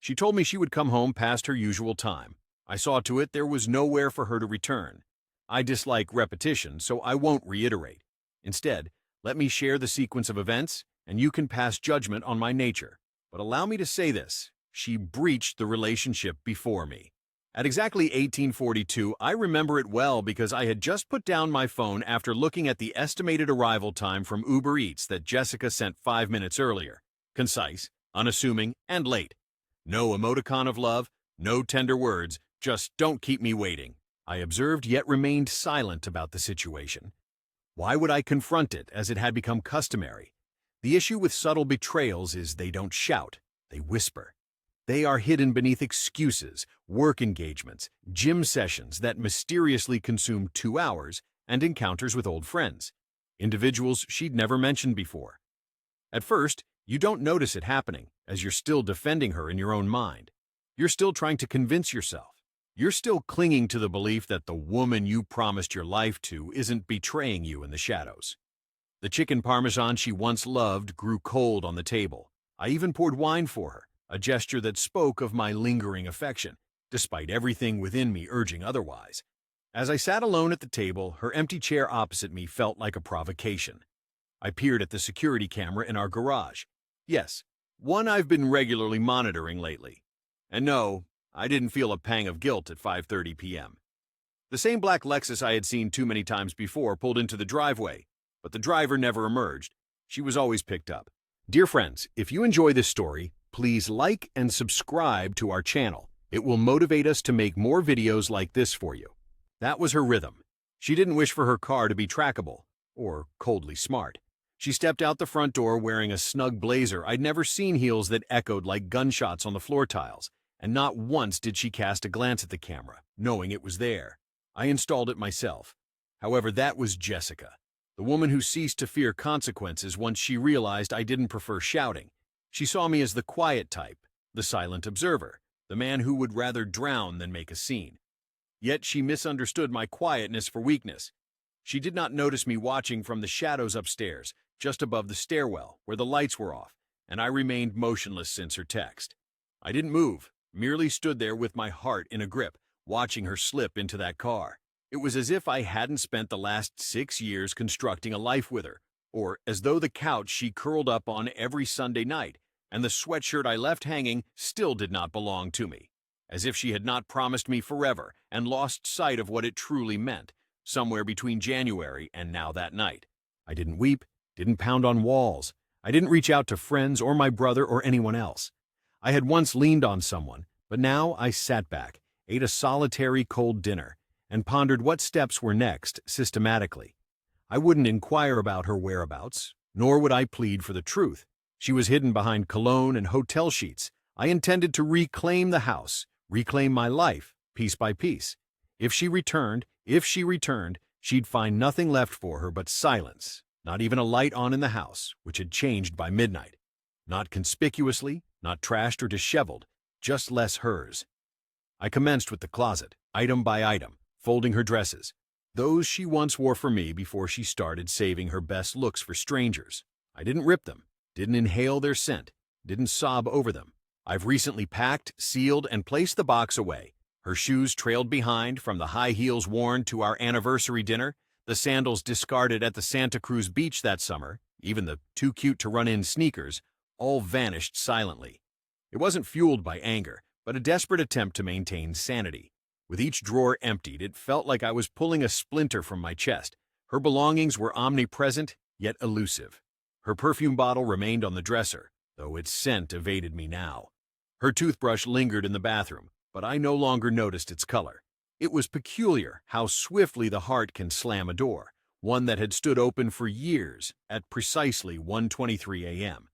She told me she would come home past her usual time. I saw to it there was nowhere for her to return. I dislike repetition, so I won't reiterate. Instead, let me share the sequence of events, and you can pass judgment on my nature. But allow me to say this: she breached the relationship before me. At exactly 1842, I remember it well because I had just put down my phone after looking at the estimated arrival time from Uber Eats that Jessica sent 5 minutes earlier. Concise, unassuming, and late. No emoticon of love, no tender words, just "don't keep me waiting." I observed yet remained silent about the situation. Why would I confront it as it had become customary? The issue with subtle betrayals is they don't shout, they whisper. They are hidden beneath excuses, work engagements, gym sessions that mysteriously consume 2 hours, and encounters with old friends, individuals she'd never mentioned before. At first, you don't notice it happening, as you're still defending her in your own mind. You're still trying to convince yourself. You're still clinging to the belief that the woman you promised your life to isn't betraying you in the shadows. The chicken parmesan she once loved grew cold on the table. I even poured wine for her, a gesture that spoke of my lingering affection, despite everything within me urging otherwise. As I sat alone at the table, her empty chair opposite me felt like a provocation. I peered at the security camera in our garage. Yes, one I've been regularly monitoring lately. And no, I didn't feel a pang of guilt at 5:30 p.m. The same black Lexus I had seen too many times before pulled into the driveway, but the driver never emerged. She was always picked up. Dear friends, if you enjoy this story, please like and subscribe to our channel. It will motivate us to make more videos like this for you. That was her rhythm. She didn't wish for her car to be trackable, or coldly smart. She stepped out the front door wearing a snug blazer. I'd never seen heels that echoed like gunshots on the floor tiles, and not once did she cast a glance at the camera, knowing it was there. I installed it myself. However, that was Jessica, the woman who ceased to fear consequences once she realized I didn't prefer shouting. She saw me as the quiet type, the silent observer, the man who would rather drown than make a scene. Yet she misunderstood my quietness for weakness. She did not notice me watching from the shadows upstairs, just above the stairwell, where the lights were off, and I remained motionless since her text. I didn't move, merely stood there with my heart in a grip, watching her slip into that car. It was as if I hadn't spent the last 6 years constructing a life with her, or as though the couch she curled up on every Sunday night and the sweatshirt I left hanging still did not belong to me. As if she had not promised me forever and lost sight of what it truly meant, somewhere between January and now that night. I didn't weep, didn't pound on walls. I didn't reach out to friends or my brother or anyone else. I had once leaned on someone, but now I sat back, ate a solitary cold dinner, and pondered what steps were next systematically. I wouldn't inquire about her whereabouts, nor would I plead for the truth. She was hidden behind cologne and hotel sheets. I intended to reclaim the house, reclaim my life, piece by piece. If she returned, she'd find nothing left for her but silence, not even a light on in the house, which had changed by midnight. Not conspicuously, not trashed or disheveled, just less hers. I commenced with the closet, item by item, folding her dresses, those she once wore for me before she started saving her best looks for strangers. I didn't rip them, didn't inhale their scent, didn't sob over them. I've recently packed, sealed, and placed the box away. Her shoes trailed behind, from the high heels worn to our anniversary dinner, the sandals discarded at the Santa Cruz beach that summer, even the too-cute-to-run-in sneakers, all vanished silently. It wasn't fueled by anger, but a desperate attempt to maintain sanity. With each drawer emptied, it felt like I was pulling a splinter from my chest. Her belongings were omnipresent, yet elusive. Her perfume bottle remained on the dresser, though its scent evaded me now. Her toothbrush lingered in the bathroom, but I no longer noticed its color. It was peculiar how swiftly the heart can slam a door, one that had stood open for years at precisely 1:23 a.m.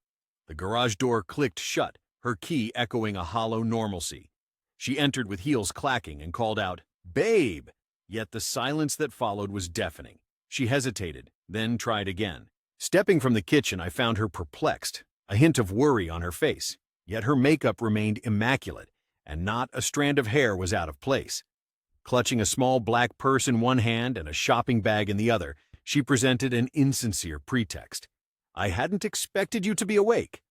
The garage door clicked shut, her key echoing a hollow normalcy. She entered with heels clacking and called out, "Babe!" Yet the silence that followed was deafening. She hesitated, then tried again. Stepping from the kitchen, I found her perplexed, a hint of worry on her face. Yet her makeup remained immaculate, and not a strand of hair was out of place. Clutching a small black purse in one hand and a shopping bag in the other, she presented an insincere pretext. "I hadn't expected you to be awake."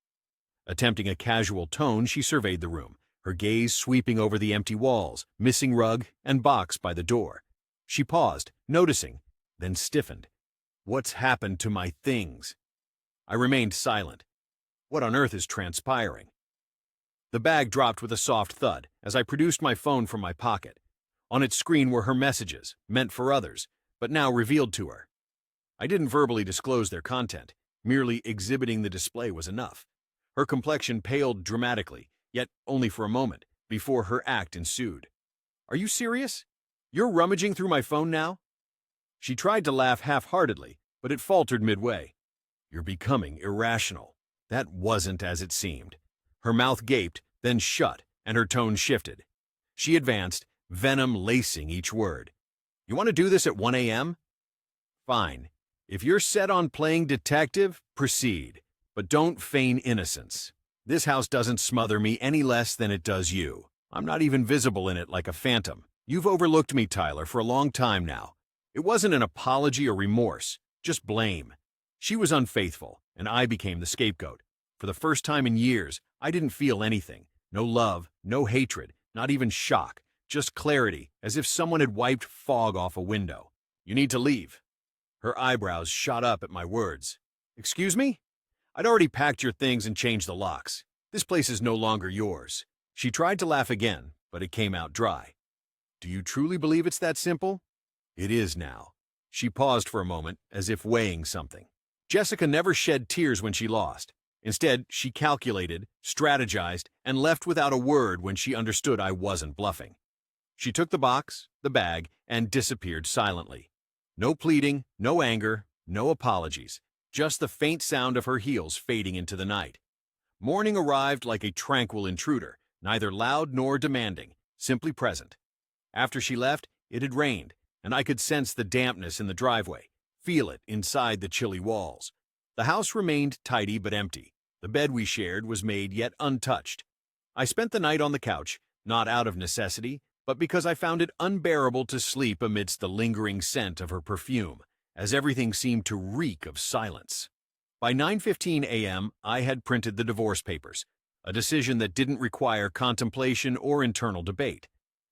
Attempting a casual tone, she surveyed the room, her gaze sweeping over the empty walls, missing rug, and box by the door. She paused, noticing, then stiffened. "What's happened to my things?" I remained silent. What on earth is transpiring? The bag dropped with a soft thud as I produced my phone from my pocket. On its screen were her messages, meant for others, but now revealed to her. I didn't verbally disclose their content. Merely exhibiting the display was enough. Her complexion paled dramatically, yet only for a moment, before her act ensued. "Are you serious? You're rummaging through my phone now?" She tried to laugh half-heartedly, but it faltered midway. "You're becoming irrational." That wasn't as it seemed. Her mouth gaped, then shut, and her tone shifted. She advanced, venom lacing each word. "You want to do this at 1 a.m.? Fine. If you're set on playing detective, proceed. But don't feign innocence. This house doesn't smother me any less than it does you. I'm not even visible in it like a phantom. You've overlooked me, Tyler, for a long time now. It wasn't an apology or remorse, just blame. She was unfaithful, and I became the scapegoat. For the first time in years, I didn't feel anything. No love, no hatred, not even shock. Just clarity, as if someone had wiped fog off a window. You need to leave." Her eyebrows shot up at my words. "Excuse me? I'd already packed your things and changed the locks. This place is no longer yours." She tried to laugh again, but it came out dry. "Do you truly believe it's that simple?" "It is now." She paused for a moment, as if weighing something. Jessica never shed tears when she lost. Instead, she calculated, strategized, and left without a word when she understood I wasn't bluffing. She took the box, the bag, and disappeared silently. No pleading, no anger, no apologies, just the faint sound of her heels fading into the night. Morning arrived like a tranquil intruder, neither loud nor demanding, simply present. After she left, it had rained, and I could sense the dampness in the driveway, feel it inside the chilly walls. The house remained tidy but empty. The bed we shared was made yet untouched. I spent the night on the couch, not out of necessity, but because I found it unbearable to sleep amidst the lingering scent of her perfume, as everything seemed to reek of silence. By 9:15 a.m., I had printed the divorce papers, a decision that didn't require contemplation or internal debate.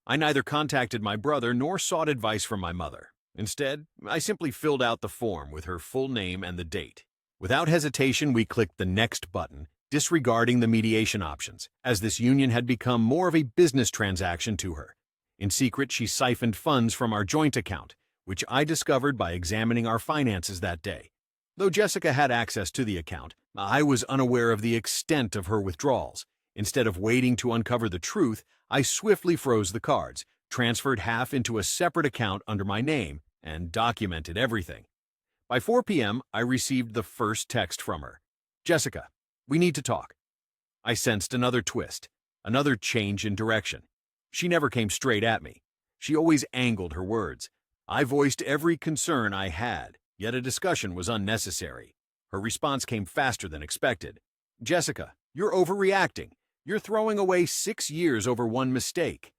I neither contacted my brother nor sought advice from my mother. Instead, I simply filled out the form with her full name and the date. Without hesitation, we clicked the next button, disregarding the mediation options, as this union had become more of a business transaction to her. In secret, she siphoned funds from our joint account, which I discovered by examining our finances that day. Though Jessica had access to the account, I was unaware of the extent of her withdrawals. Instead of waiting to uncover the truth, I swiftly froze the cards, transferred half into a separate account under my name, and documented everything. By 4 p.m., I received the first text from her. "Jessica, we need to talk." I sensed another twist, another change in direction. She never came straight at me. She always angled her words. I voiced every concern I had, yet a discussion was unnecessary. Her response came faster than expected. "Jessica, you're overreacting. You're throwing away 6 years over one mistake."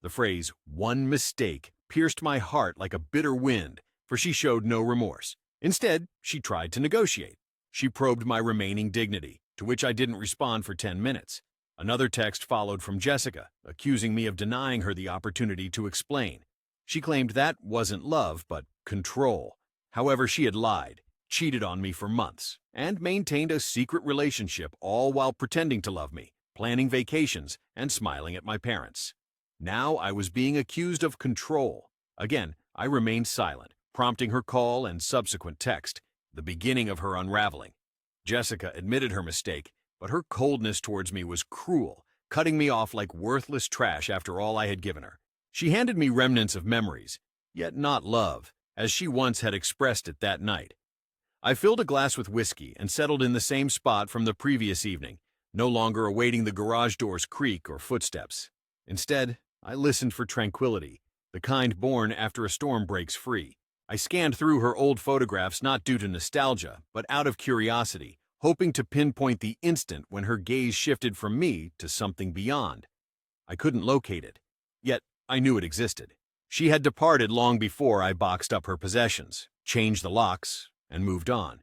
The phrase, "one mistake," pierced my heart like a bitter wind, for she showed no remorse. Instead, she tried to negotiate. She probed my remaining dignity, to which I didn't respond for 10 minutes. Another text followed from Jessica, accusing me of denying her the opportunity to explain. She claimed that wasn't love, but control. However, she had lied, cheated on me for months, and maintained a secret relationship, all while pretending to love me, planning vacations, and smiling at my parents. Now I was being accused of control. Again, I remained silent, prompting her call and subsequent text, the beginning of her unraveling. Jessica admitted her mistake, but her coldness towards me was cruel, cutting me off like worthless trash after all I had given her. She handed me remnants of memories, yet not love, as she once had expressed it that night. I filled a glass with whiskey and settled in the same spot from the previous evening, no longer awaiting the garage door's creak or footsteps. Instead, I listened for tranquility, the kind born after a storm breaks free. I scanned through her old photographs not due to nostalgia, but out of curiosity, hoping to pinpoint the instant when her gaze shifted from me to something beyond. I couldn't locate it, yet I knew it existed. She had departed long before I boxed up her possessions, changed the locks, and moved on.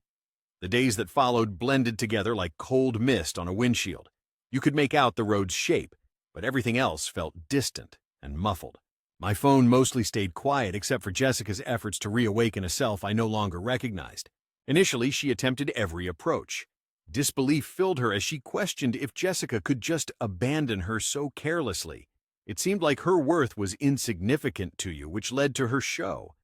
The days that followed blended together like cold mist on a windshield. You could make out the road's shape, but everything else felt distant and muffled. My phone mostly stayed quiet except for Jessica's efforts to reawaken a self I no longer recognized. Initially, she attempted every approach. Disbelief filled her as she questioned if Jessica could just abandon her so carelessly. It seemed like her worth was insignificant to you, which led to her show.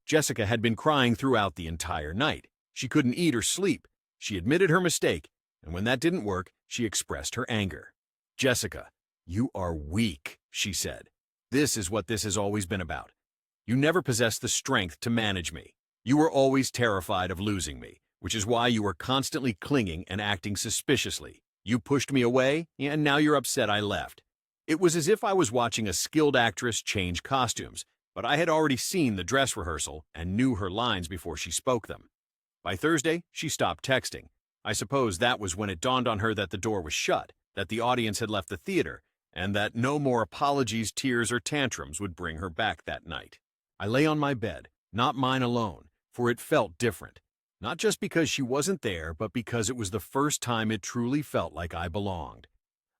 Jessica had been crying throughout the entire night. She couldn't eat or sleep. She admitted her mistake, and when that didn't work, she expressed her anger. "Jessica, you are weak," she said. "This is what this has always been about. You never possessed the strength to manage me. You were always terrified of losing me, which is why you were constantly clinging and acting suspiciously. You pushed me away, and now you're upset I left." It was as if I was watching a skilled actress change costumes, but I had already seen the dress rehearsal and knew her lines before she spoke them. By Thursday, she stopped texting. I suppose that was when it dawned on her that the door was shut, that the audience had left the theater, and that no more apologies, tears, or tantrums would bring her back that night. I lay on my bed, not mine alone, for it felt different. Not just because she wasn't there, but because it was the first time it truly felt like I belonged.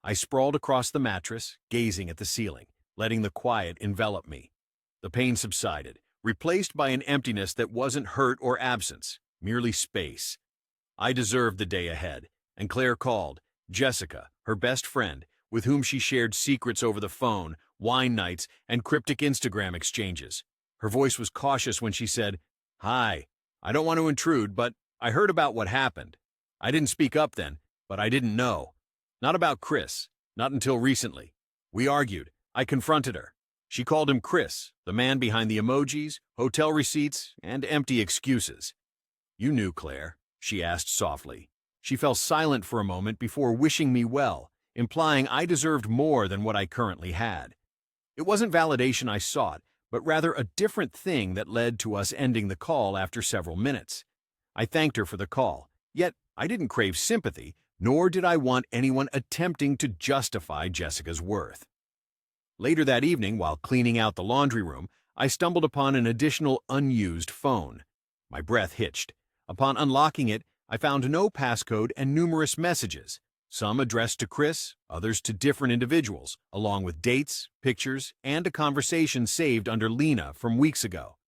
I sprawled across the mattress, gazing at the ceiling, letting the quiet envelop me. The pain subsided, replaced by an emptiness that wasn't hurt or absence, merely space. I deserved the day ahead, and Claire called. Jessica, her best friend, with whom she shared secrets over the phone, wine nights, and cryptic Instagram exchanges. Her voice was cautious when she said, "Hi, I don't want to intrude, but I heard about what happened. I didn't speak up then, but I didn't know. Not about Chris, not until recently. We argued. I confronted her. She called him Chris, the man behind the emojis, hotel receipts, and empty excuses." "You knew, Claire?" she asked softly. She fell silent for a moment before wishing me well, implying I deserved more than what I currently had. It wasn't validation I sought, but rather a different thing that led to us ending the call after several minutes. I thanked her for the call, yet I didn't crave sympathy, nor did I want anyone attempting to justify Jessica's worth. Later that evening, while cleaning out the laundry room, I stumbled upon an additional unused phone. My breath hitched. Upon unlocking it, I found no passcode and numerous messages, some addressed to Chris, others to different individuals, along with dates, pictures, and a conversation saved under Lena from weeks ago.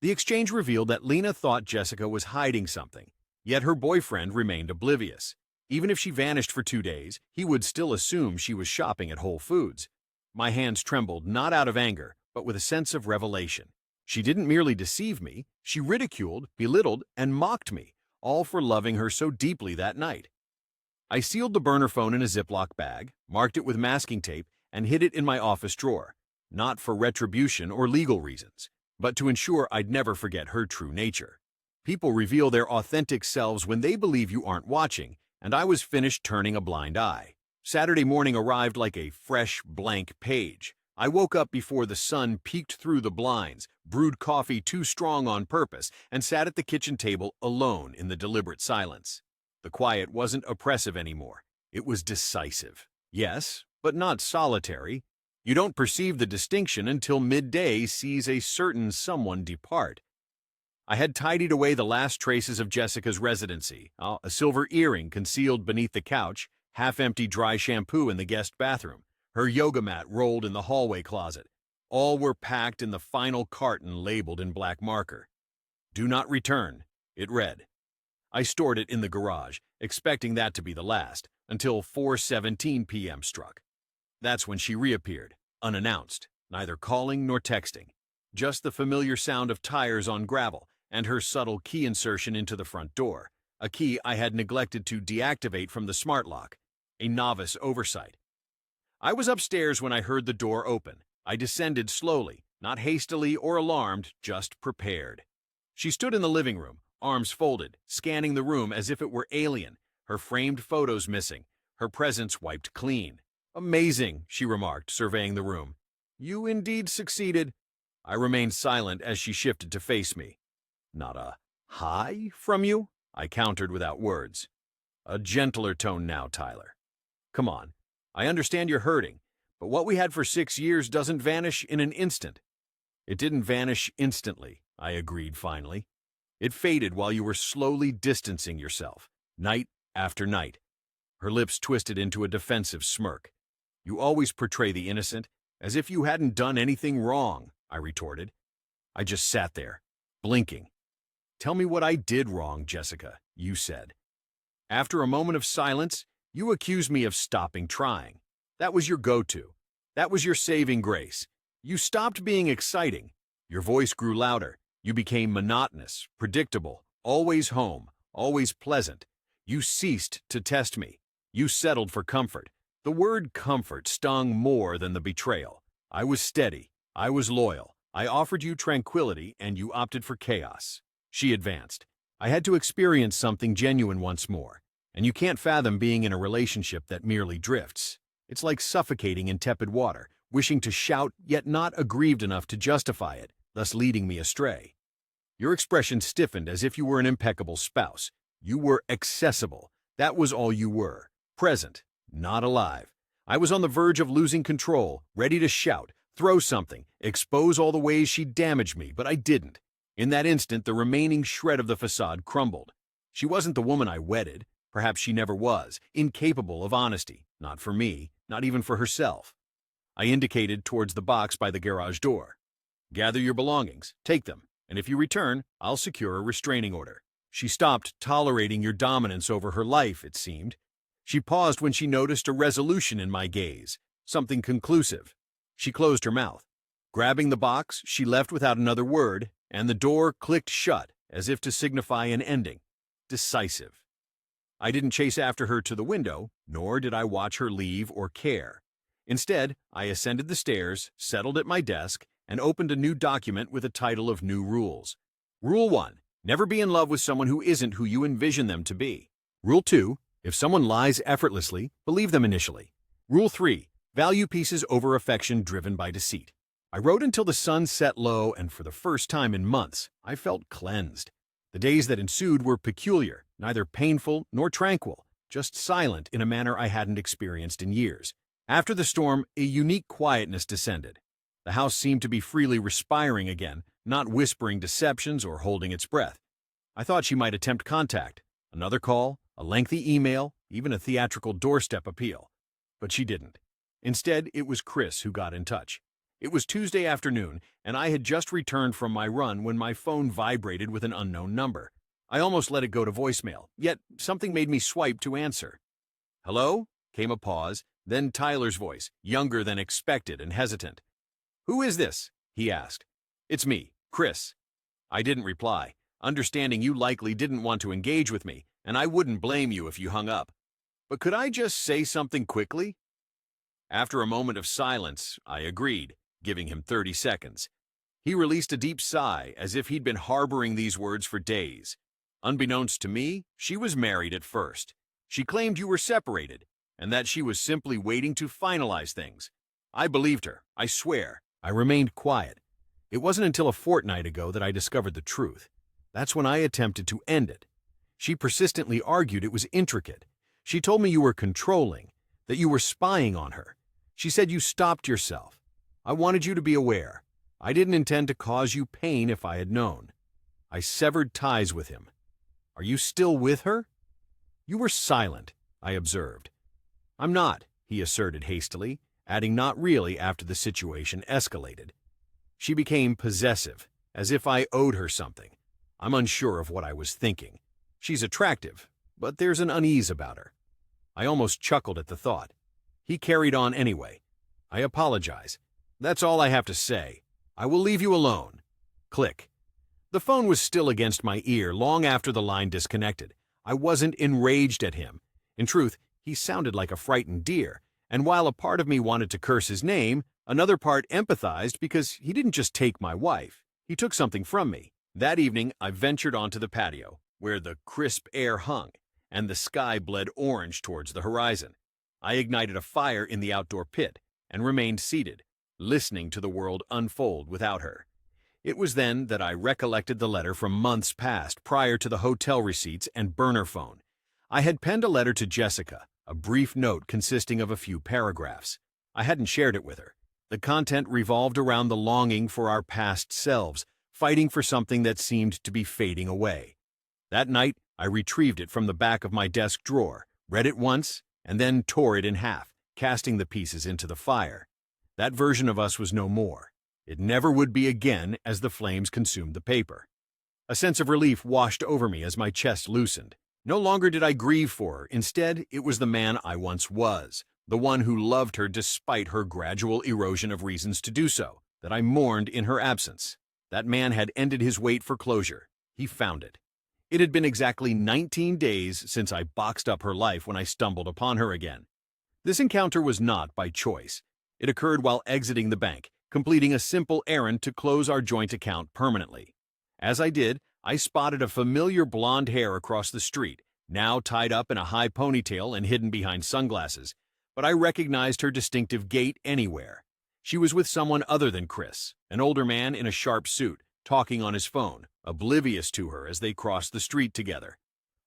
The exchange revealed that Lena thought Jessica was hiding something, yet her boyfriend remained oblivious. Even if she vanished for 2 days, he would still assume she was shopping at Whole Foods. My hands trembled, not out of anger, but with a sense of revelation. She didn't merely deceive me, she ridiculed, belittled, and mocked me, all for loving her so deeply that night. I sealed the burner phone in a Ziploc bag, marked it with masking tape, and hid it in my office drawer, not for retribution or legal reasons, but to ensure I'd never forget her true nature. People reveal their authentic selves when they believe you aren't watching, and I was finished turning a blind eye. Saturday morning arrived like a fresh, blank page. I woke up before the sun peeked through the blinds, brewed coffee too strong on purpose, and sat at the kitchen table alone in the deliberate silence. The quiet wasn't oppressive anymore. It was decisive. Yes, but not solitary. You don't perceive the distinction until midday sees a certain someone depart. I had tidied away the last traces of Jessica's residency, a silver earring concealed beneath the couch, half-empty dry shampoo in the guest bathroom, her yoga mat rolled in the hallway closet. All were packed in the final carton labeled in black marker. "Do not return," it read. I stored it in the garage, expecting that to be the last, until 4:17 p.m. struck. That's when she reappeared, unannounced, neither calling nor texting. Just the familiar sound of tires on gravel, and her subtle key insertion into the front door, a key I had neglected to deactivate from the smart lock, a novice oversight. I was upstairs when I heard the door open. I descended slowly, not hastily or alarmed, just prepared. She stood in the living room, arms folded, scanning the room as if it were alien, her framed photos missing, her presence wiped clean. "Amazing," she remarked, surveying the room. "You indeed succeeded." I remained silent as she shifted to face me. "Not a hi from you?" I countered without words. "A gentler tone now, Tyler. Come on. I understand you're hurting, but what we had for 6 years doesn't vanish in an instant." "It didn't vanish instantly," I agreed finally. "It faded while you were slowly distancing yourself, night after night." Her lips twisted into a defensive smirk. You always portray the innocent, as if you hadn't done anything wrong, I retorted. I just sat there, blinking. Tell me what I did wrong, Jessica, you said. After a moment of silence, you accused me of stopping trying. That was your go-to. That was your saving grace. You stopped being exciting. Your voice grew louder. You became monotonous, predictable, always home, always pleasant. You ceased to test me. You settled for comfort. The word comfort stung more than the betrayal. I was steady. I was loyal. I offered you tranquility, and you opted for chaos. She advanced. I had to experience something genuine once more, and you can't fathom being in a relationship that merely drifts. It's like suffocating in tepid water, wishing to shout, yet not aggrieved enough to justify it, thus leading me astray. Your expression stiffened as if you were an impeccable spouse. You were accessible. That was all you were. Present, not alive. I was on the verge of losing control, ready to shout, throw something, expose all the ways she damaged me, but I didn't. In that instant, the remaining shred of the facade crumbled. She wasn't the woman I wedded. Perhaps she never was. Incapable of honesty. Not for me, not even for herself. I indicated towards the box by the garage door. Gather your belongings, take them, and if you return, I'll secure a restraining order. She stopped tolerating your dominance over her life, it seemed. She paused when she noticed a resolution in my gaze, something conclusive. She closed her mouth. Grabbing the box, she left without another word, and the door clicked shut, as if to signify an ending. Decisive. I didn't chase after her to the window, nor did I watch her leave or care. Instead, I ascended the stairs, settled at my desk, and opened a new document with a title of New Rules. Rule 1. Never be in love with someone who isn't who you envision them to be. Rule 2. If someone lies effortlessly, believe them initially. Rule 3. Value pieces over affection driven by deceit. I wrote until the sun set low, and for the first time in months, I felt cleansed. The days that ensued were peculiar, neither painful nor tranquil, just silent in a manner I hadn't experienced in years. After the storm, a unique quietness descended. The house seemed to be freely respiring again, not whispering deceptions or holding its breath. I thought she might attempt contact, another call, a lengthy email, even a theatrical doorstep appeal. But she didn't. Instead, it was Chris who got in touch. It was Tuesday afternoon, and I had just returned from my run when my phone vibrated with an unknown number. I almost let it go to voicemail, yet something made me swipe to answer. "Hello?" came a pause, then Tyler's voice, younger than expected and hesitant. "Who is this?" he asked. "It's me, Chris." I didn't reply, understanding you likely didn't want to engage with me, and I wouldn't blame you if you hung up. But could I just say something quickly? After a moment of silence, I agreed, giving him 30 seconds. He released a deep sigh, as if he'd been harboring these words for days. Unbeknownst to me, she was married at first. She claimed you were separated, and that she was simply waiting to finalize things. I believed her, I swear. I remained quiet. It wasn't until a fortnight ago that I discovered the truth. That's when I attempted to end it. She persistently argued it was intricate. She told me you were controlling, that you were spying on her. She said you stopped yourself. I wanted you to be aware. I didn't intend to cause you pain if I had known. I severed ties with him. Are you still with her? You were silent, I observed. I'm not, he asserted hastily, adding not really after the situation escalated. She became possessive, as if I owed her something. I'm unsure of what I was thinking. She's attractive, but there's an unease about her. I almost chuckled at the thought. He carried on anyway. I apologize. That's all I have to say. I will leave you alone. Click. The phone was still against my ear long after the line disconnected. I wasn't enraged at him. In truth, he sounded like a frightened deer, and while a part of me wanted to curse his name, another part empathized because he didn't just take my wife. He took something from me. That evening, I ventured onto the patio, where the crisp air hung, and the sky bled orange towards the horizon. I ignited a fire in the outdoor pit and remained seated, listening to the world unfold without her. It was then that I recollected the letter from months past prior to the hotel receipts and burner phone. I had penned a letter to Jessica, a brief note consisting of a few paragraphs. I hadn't shared it with her. The content revolved around the longing for our past selves, fighting for something that seemed to be fading away. That night, I retrieved it from the back of my desk drawer, read it once, and then tore it in half. casting the pieces into the fire. That version of us was no more. It never would be again as the flames consumed the paper. A sense of relief washed over me as my chest loosened. No longer did I grieve for her. Instead, it was the man I once was, the one who loved her despite her gradual erosion of reasons to do so, that I mourned in her absence. That man had ended his wait for closure. He found it. It had been exactly 19 days since I boxed up her life when I stumbled upon her again. This encounter was not by choice. It occurred while exiting the bank, completing a simple errand to close our joint account permanently. As I did, I spotted a familiar blonde hair across the street, now tied up in a high ponytail and hidden behind sunglasses, but I recognized her distinctive gait anywhere. She was with someone other than Chris, an older man in a sharp suit, talking on his phone, oblivious to her as they crossed the street together.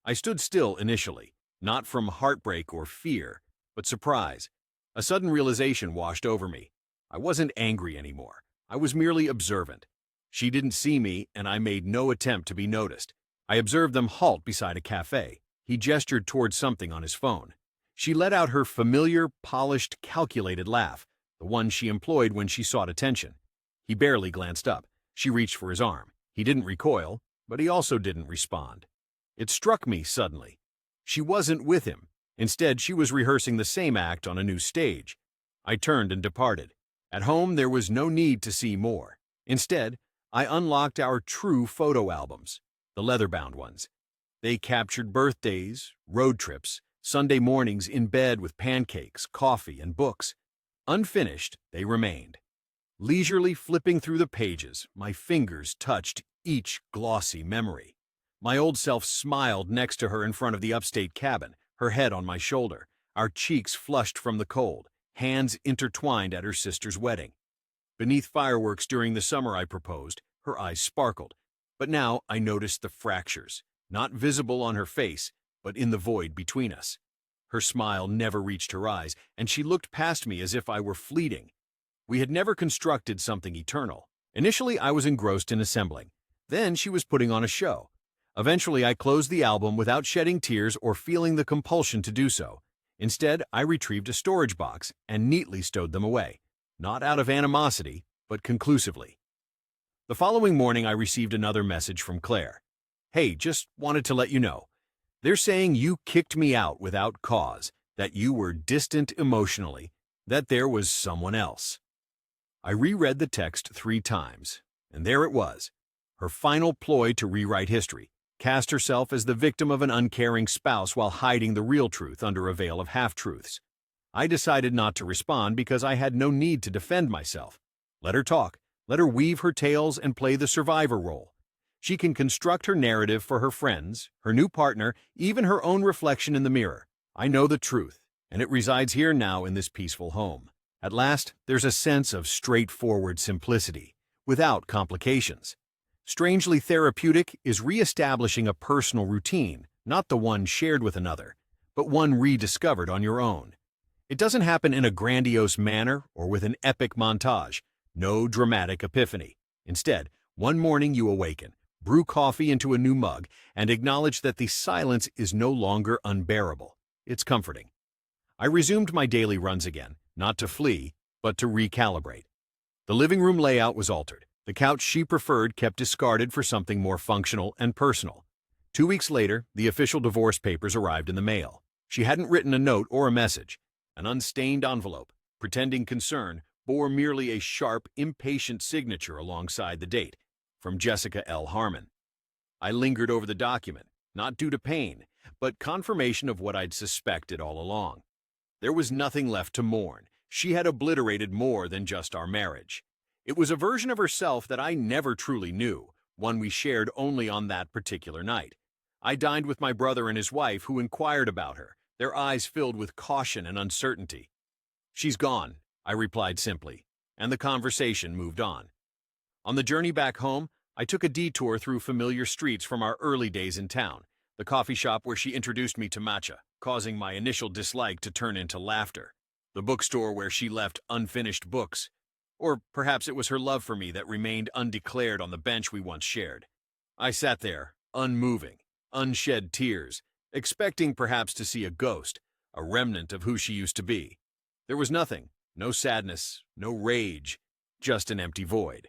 I stood still initially, not from heartbreak or fear, but surprise. A sudden realization washed over me. I wasn't angry anymore. I was merely observant. She didn't see me, and I made no attempt to be noticed. I observed them halt beside a cafe. He gestured towards something on his phone. She let out her familiar, polished, calculated laugh, the one she employed when she sought attention. He barely glanced up. She reached for his arm. He didn't recoil, but he also didn't respond. It struck me suddenly. She wasn't with him. Instead, she was rehearsing the same act on a new stage. I turned and departed. At home, there was no need to see more. Instead, I unlocked our true photo albums, the leather-bound ones. They captured birthdays, road trips, Sunday mornings in bed with pancakes, coffee, and books. Unfinished, they remained. Leisurely flipping through the pages, my fingers touched each glossy memory. My old self smiled next to her in front of the upstate cabin, her head on my shoulder, our cheeks flushed from the cold, hands intertwined at her sister's wedding. Beneath fireworks during the summer I proposed, her eyes sparkled, but now I noticed the fractures, not visible on her face, but in the void between us. Her smile never reached her eyes, and she looked past me as if I were fleeting. We had never constructed something eternal. Initially, I was engrossed in assembling. Then she was putting on a show. Eventually, I closed the album without shedding tears or feeling the compulsion to do so. Instead, I retrieved a storage box and neatly stowed them away, not out of animosity, but conclusively. The following morning, I received another message from Claire. "Hey, just wanted to let you know. They're saying you kicked me out without cause, that you were distant emotionally, that there was someone else." I reread the text 3 times, and there it was, her final ploy to rewrite history, cast herself as the victim of an uncaring spouse while hiding the real truth under a veil of half-truths. I decided not to respond because I had no need to defend myself. Let her talk, let her weave her tales and play the survivor role. She can construct her narrative for her friends, her new partner, even her own reflection in the mirror. I know the truth, and it resides here now in this peaceful home. At last, there's a sense of straightforward simplicity, without complications. Strangely therapeutic is re-establishing a personal routine, not the one shared with another, but one rediscovered on your own. It doesn't happen in a grandiose manner or with an epic montage, no dramatic epiphany. Instead, one morning you awaken, brew coffee into a new mug, and acknowledge that the silence is no longer unbearable. It's comforting. I resumed my daily runs again, not to flee, but to recalibrate. The living room layout was altered. The couch she preferred kept discarded for something more functional and personal. 2 weeks later, the official divorce papers arrived in the mail. She hadn't written a note or a message. An unstained envelope, pretending concern, bore merely a sharp, impatient signature alongside the date, from Jessica L. Harmon. I lingered over the document, not due to pain, but confirmation of what I'd suspected all along. There was nothing left to mourn. She had obliterated more than just our marriage. It was a version of herself that I never truly knew, one we shared only on that particular night. I dined with my brother and his wife, who inquired about her, their eyes filled with caution and uncertainty. "She's gone," I replied simply, and the conversation moved on. On the journey back home, I took a detour through familiar streets from our early days in town, the coffee shop where she introduced me to matcha, causing my initial dislike to turn into laughter, the bookstore where she left unfinished books, or perhaps it was her love for me that remained undeclared on the bench we once shared. I sat there, unmoving, unshed tears, expecting perhaps to see a ghost, a remnant of who she used to be. There was nothing, no sadness, no rage, just an empty void.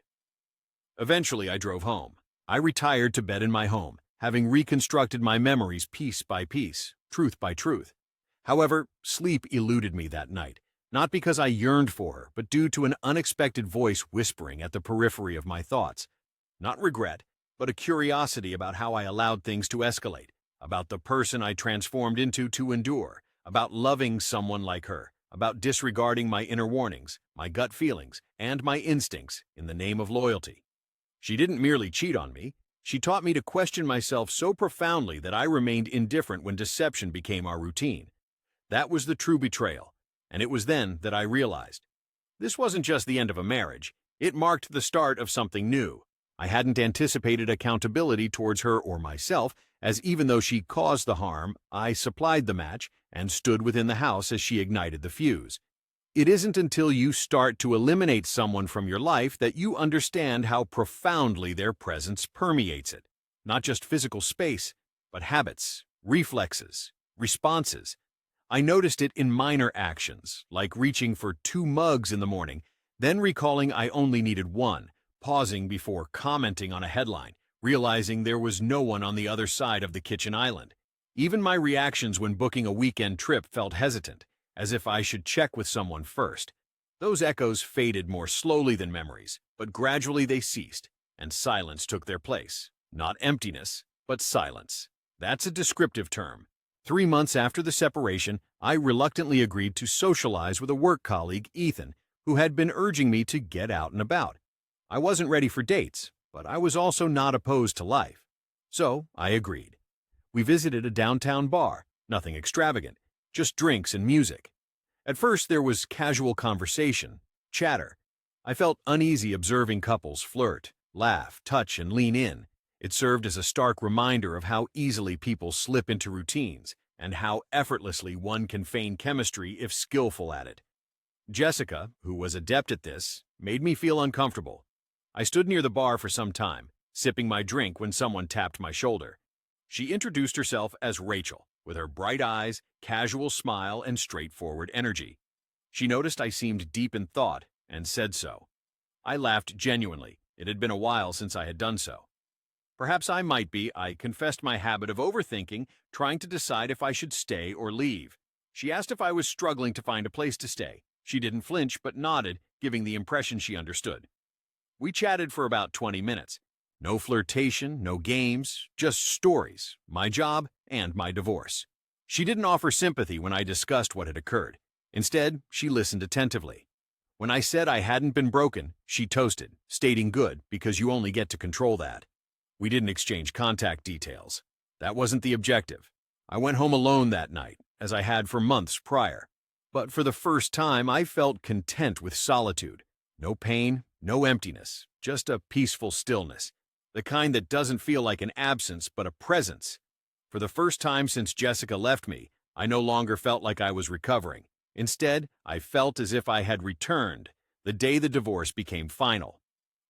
Eventually, I drove home. I retired to bed in my home, having reconstructed my memories piece by piece, truth by truth. However, sleep eluded me that night, not because I yearned for her, but due to an unexpected voice whispering at the periphery of my thoughts. Not regret, but a curiosity about how I allowed things to escalate, about the person I transformed into to endure, about loving someone like her, about disregarding my inner warnings, my gut feelings, and my instincts in the name of loyalty. She didn't merely cheat on me, she taught me to question myself so profoundly that I remained indifferent when deception became our routine. That was the true betrayal, and it was then that I realized. This wasn't just the end of a marriage, it marked the start of something new. I hadn't anticipated accountability towards her or myself, as even though she caused the harm, I supplied the match and stood within the house as she ignited the fuse. It isn't until you start to eliminate someone from your life that you understand how profoundly their presence permeates it. Not just physical space, but habits, reflexes, responses. I noticed it in minor actions, like reaching for 2 mugs in the morning, then recalling I only needed 1, pausing before commenting on a headline, realizing there was no one on the other side of the kitchen island. Even my reactions when booking a weekend trip felt hesitant, as if I should check with someone first. Those echoes faded more slowly than memories, but gradually they ceased, and silence took their place. Not emptiness, but silence. That's a descriptive term. 3 months after the separation, I reluctantly agreed to socialize with a work colleague, Ethan, who had been urging me to get out and about. I wasn't ready for dates, but I was also not opposed to life. So I agreed. We visited a downtown bar, nothing extravagant, just drinks and music. At first there was casual conversation, chatter. I felt uneasy observing couples flirt, laugh, touch, and lean in. It served as a stark reminder of how easily people slip into routines and how effortlessly one can feign chemistry if skillful at it. Jessica, who was adept at this, made me feel uncomfortable. I stood near the bar for some time, sipping my drink when someone tapped my shoulder. She introduced herself as Rachel, with her bright eyes, casual smile, and straightforward energy. She noticed I seemed deep in thought and said so. I laughed genuinely. It had been a while since I had done so. Perhaps I might be. I confessed my habit of overthinking, trying to decide if I should stay or leave. She asked if I was struggling to find a place to stay. She didn't flinch but nodded, giving the impression she understood. We chatted for about 20 minutes. No flirtation, no games, just stories, my job, and my divorce. She didn't offer sympathy when I discussed what had occurred. Instead, she listened attentively. When I said I hadn't been broken, she toasted, stating good, because you only get to control that. We didn't exchange contact details. That wasn't the objective. I went home alone that night, as I had for months prior. But for the first time, I felt content with solitude. No pain, no emptiness, just a peaceful stillness. The kind that doesn't feel like an absence, but a presence. For the first time since Jessica left me, I no longer felt like I was recovering. Instead, I felt as if I had returned, the day the divorce became final.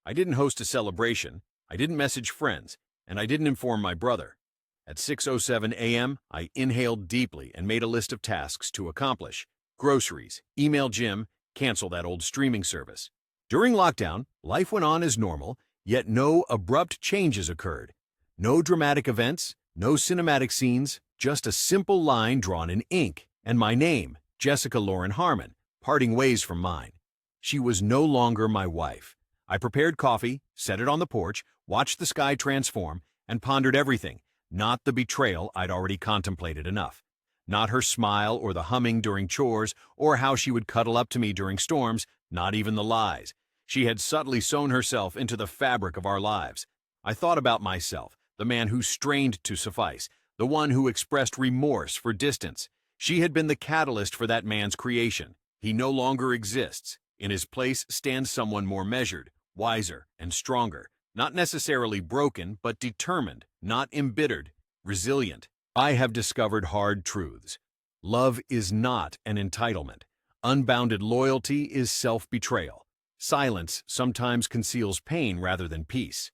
I didn't host a celebration, I didn't message friends, and I didn't inform my brother. At 6:07 a.m., I inhaled deeply and made a list of tasks to accomplish. Groceries, email Jim, cancel that old streaming service. During lockdown, life went on as normal, yet no abrupt changes occurred. No dramatic events, no cinematic scenes, just a simple line drawn in ink, and my name, Jessica Lauren Harmon, parting ways from mine. She was no longer my wife. I prepared coffee, set it on the porch, watched the sky transform, and pondered everything, not the betrayal I'd already contemplated enough. Not her smile or the humming during chores, or how she would cuddle up to me during storms, not even the lies. She had subtly sewn herself into the fabric of our lives. I thought about myself, the man who strained to suffice, the one who expressed remorse for distance. She had been the catalyst for that man's creation. He no longer exists. In his place stands someone more measured, wiser, and stronger. Not necessarily broken, but determined, not embittered, resilient. I have discovered hard truths. Love is not an entitlement. Unbounded loyalty is self-betrayal. Silence sometimes conceals pain rather than peace.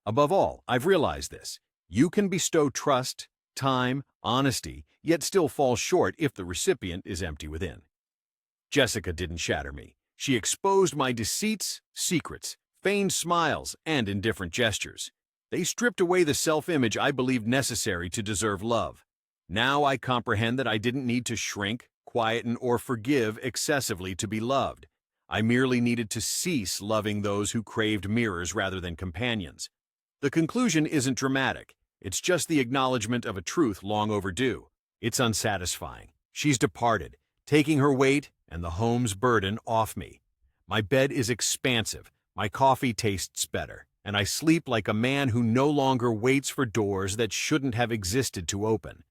Above all, I've realized this. You can bestow trust, time, honesty, yet still fall short if the recipient is empty within. Jessica didn't shatter me. She exposed my deceits, secrets, feigned smiles, and indifferent gestures. They stripped away the self-image I believed necessary to deserve love. Now I comprehend that I didn't need to shrink, quieten, or forgive excessively to be loved. I merely needed to cease loving those who craved mirrors rather than companions. The conclusion isn't dramatic. It's just the acknowledgement of a truth long overdue. It's unsatisfying. She's departed, taking her weight and the home's burden off me. My bed is expansive, my coffee tastes better, and I sleep like a man who no longer waits for doors that shouldn't have existed to open.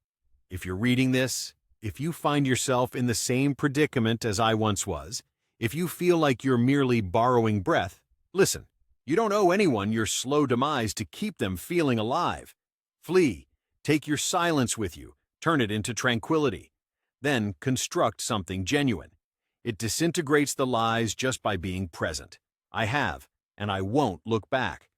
If you're reading this, if you find yourself in the same predicament as I once was, if you feel like you're merely borrowing breath, listen, you don't owe anyone your slow demise to keep them feeling alive. Flee, take your silence with you, turn it into tranquility. Then construct something genuine. It disintegrates the lies just by being present. I have, and I won't look back.